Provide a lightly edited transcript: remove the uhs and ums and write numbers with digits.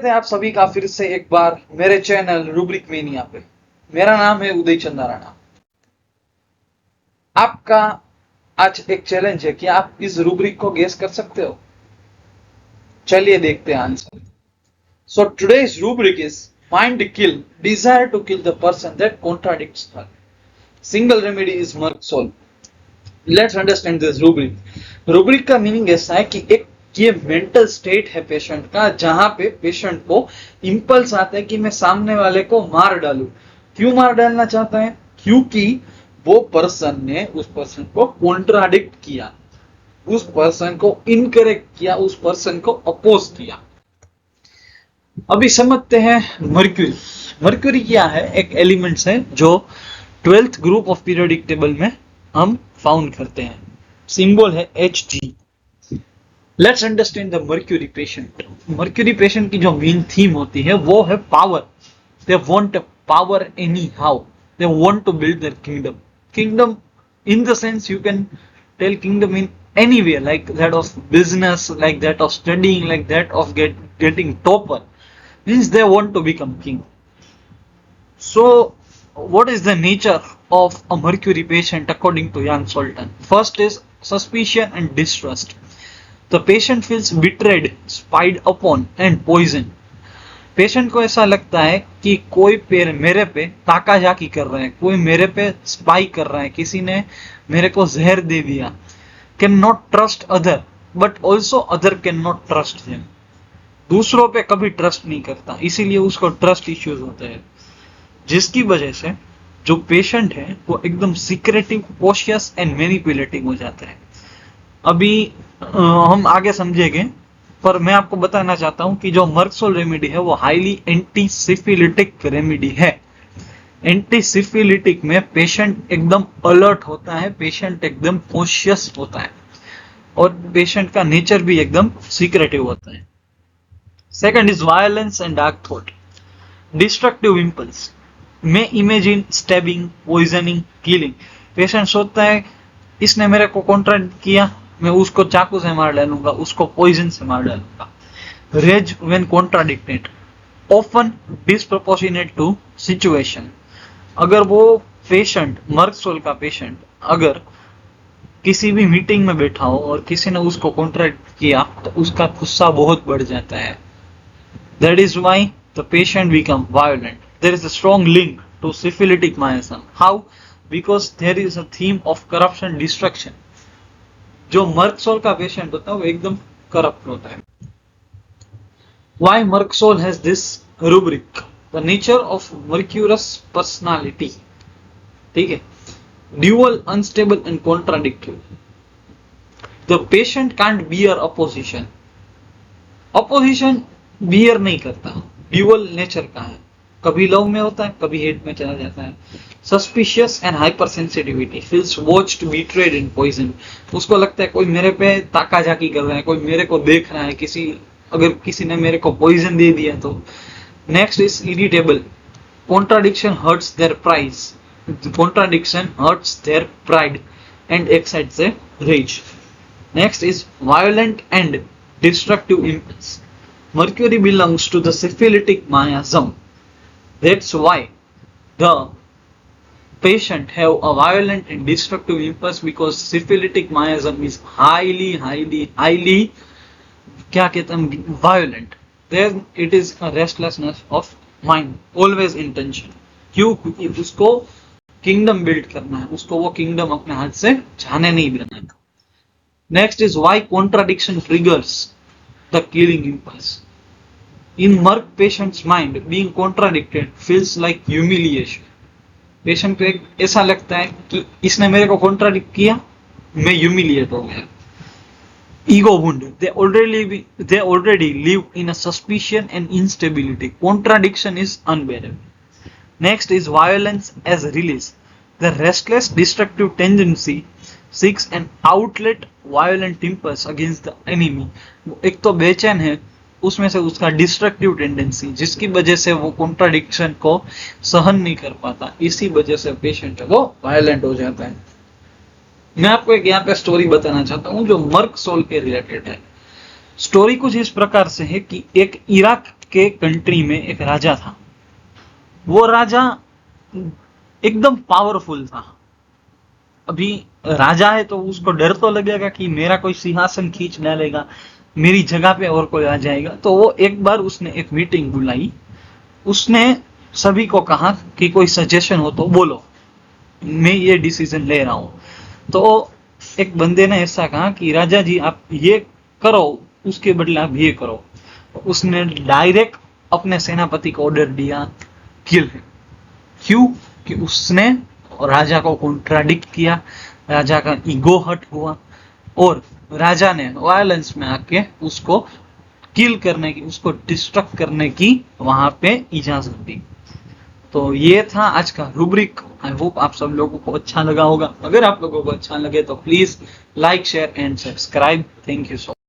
स्वागत है आप सभी का फिर से एक बार मेरे चैनल रूब्रिक मेनिया पे। मेरा नाम है उदय चंदा राणा। आपका आज एक चैलेंज है कि आप इस रूब्रिक को गेस कर सकते हो। चलिए देखते हैं answer. So today's rubric is mind kill, desire to kill the person that contradicts her. Single remedy is merc sol. Let's understand this rubric. Rubric का मीनिंग ऐसा है कि एक ये मेंटल स्टेट है पेशेंट का, जहां पे पेशेंट को इंपल्स आता है कि मैं सामने वाले को मार डालूं। क्यों मार डालना चाहता है? क्योंकि वो पर्सन ने उस पर्सन को कॉन्ट्राडिक्ट किया, उस पर्सन को इनकरेक्ट किया, उस पर्सन को अपोज किया। अभी समझते हैं मर्क्यूरी। मर्क्यूरी क्या है? एक एलिमेंट्स है जो 12th group of periodic table में हम फाउंड करते हैं। सिंबल है Hg। Let's understand the mercury patient. Mercury patient की जो मेन थीम होती है वो है power. They want power anyhow. They want to build their kingdom. Kingdom in the sense you can tell kingdom in any way, like that of business, like that of studying, like that of getting topper. Means they want to become king. So what is the nature of a mercury patient according to Jan Solton? First is suspicion and distrust. The patient feels betrayed, spied upon and poisoned. Patient को ऐसा लगता है कि कोई मेरे पे ताकाजाकी कर रहा है, कोई मेरे पे स्पाई कर रहा है, किसी ने मेरे को जहर दे दिया। Can not trust other but also other can not trust him. दूसरों पे कभी ट्रस्ट नहीं करता, इसीलिए उसको ट्रस्ट इश्यूज होते हैं, जिसकी वजह से जो पेशेंट है वो एकदम सीक्रेटिव, कॉशियस एंड मैनिपुलेटिव हो जाता है। अभी हम आगे समझेंगे, पर मैं आपको बताना चाहता हूं कि जो मर्कसोल रेमेडी है वो हाईली एंटी सिफिलिटिक रेमेडी है। एंटी सिफिलिटिक में पेशेंट एकदम अलर्ट होता है, पेशेंट एकदम कॉशियस होता है और पेशेंट का नेचर भी एकदम सीक्रेटिव होता है। Second is violence and dark thought. Destructive impulse में imagine stabbing, poisoning, killing. Patient सोचता है इसने मेरे को कॉन्ट्रैक्ट किया, मैं उसको चाकू से मार डालूंगा, उसको पॉइजन से मार डालूंगा। Rage when contradicted, often disproportionate to situation. अगर वो पेशेंट, मर्कसोल का पेशेंट, अगर किसी भी मीटिंग में बैठा हो और किसी ने उसको कॉन्ट्रैक्ट किया तो उसका गुस्सा बहुत बढ़ जाता है। That is why the patient become violent. There is a strong link to syphilitic miasm. How? Because there is a theme of corruption, destruction. जो मर्कसोल का पेशेंट होता है वो एकदम करप्ट होता है। Why Merksol has this rubric? The nature of Mercurus personality. ठीक है, dual, unstable and contradictory. The patient can't bear opposition. Opposition bear नहीं करता, dual nature का है, कभी लव में होता है, कभी हेट में चला जाता है। Suspicious and hypersensitivity, feels watched, betrayed and poisoned. उसको लगता है कोई मेरे पे ताकाजाकी कर रहा है, कोई मेरे को देख रहा है, अगर किसी ने मेरे को पॉइजन दे दिया तो। Next is irritable. Contradiction hurts their price. Contradiction hurts their pride and excites their rage. Next is violent and destructive impulse. Mercury belongs to the syphilitic miasm. That's why the patient have a violent and destructive impulse, because syphilitic miasm is highly क्या कहते हैं, violent. Then it is a restlessness of mind, always in tension. क्यों? क्योंकि उसको kingdom build करना है, उसको वो किंगडम अपने हाथ से जाने नहीं देना है। Next is why contradiction triggers the killing impulse. In Merck patient's mind, being contradicted feels like humiliation. Patient को एक ऐसा लगता है कि इसने मेरे को कॉन्ट्राडिक्ट किया, मैं ह्यूमिलिएट हो गया। Ego wound. They already live in a suspicion and instability. Contradiction is unbearable. Next is violence as release. The restless, destructive tendency seeks an outlet, violent impulse against the enemy. एक तो बेचैन है, उसमें से उसका destructive tendency, जिसकी वजह से वो कॉन्ट्राडिक्शन को सहन नहीं कर पाता, इसी वजह से पेशेंट वो वायलेंट हो जाता है। मैं आपको एक यहाँ पे स्टोरी बताना चाहता हूँ जो मर्कसोल के रिलेटेड है। स्टोरी कुछ इस प्रकार से है कि एक इराक के कंट्री में एक राजा था। वो राजा एकदम पावरफुल था। अभी राजा है तो उसको डर तो लगेगा कि मेरा कोई सिंहासन खींच न लेगा, मेरी जगह पे और कोई आ जाएगा। तो वो एक बार उसने एक मीटिंग बुलाई, उसने सभी को कहा कि कोई सजेशन हो तो बोलो, मैं ये डिसीजन ले रहा हूं। तो एक बंदे ने ऐसा कहा कि राजा जी आप ये करो, उसके बदले आप ये करो। उसने डायरेक्ट अपने सेनापति को ऑर्डर दिया, किल हिम। क्यों? कि उसने राजा को कॉन्ट्राडिक्ट किया, राजा का ईगो हर्ट हुआ और राजा ने वायलेंस में आके उसको किल करने की, उसको डिस्ट्रक्ट करने की वहां पे इजाजत दी। तो ये था आज का रूब्रिक। आई होप आप सब लोगों को अच्छा लगा होगा। अगर आप लोगों को अच्छा लगे तो please like, share and subscribe. Thank you so much.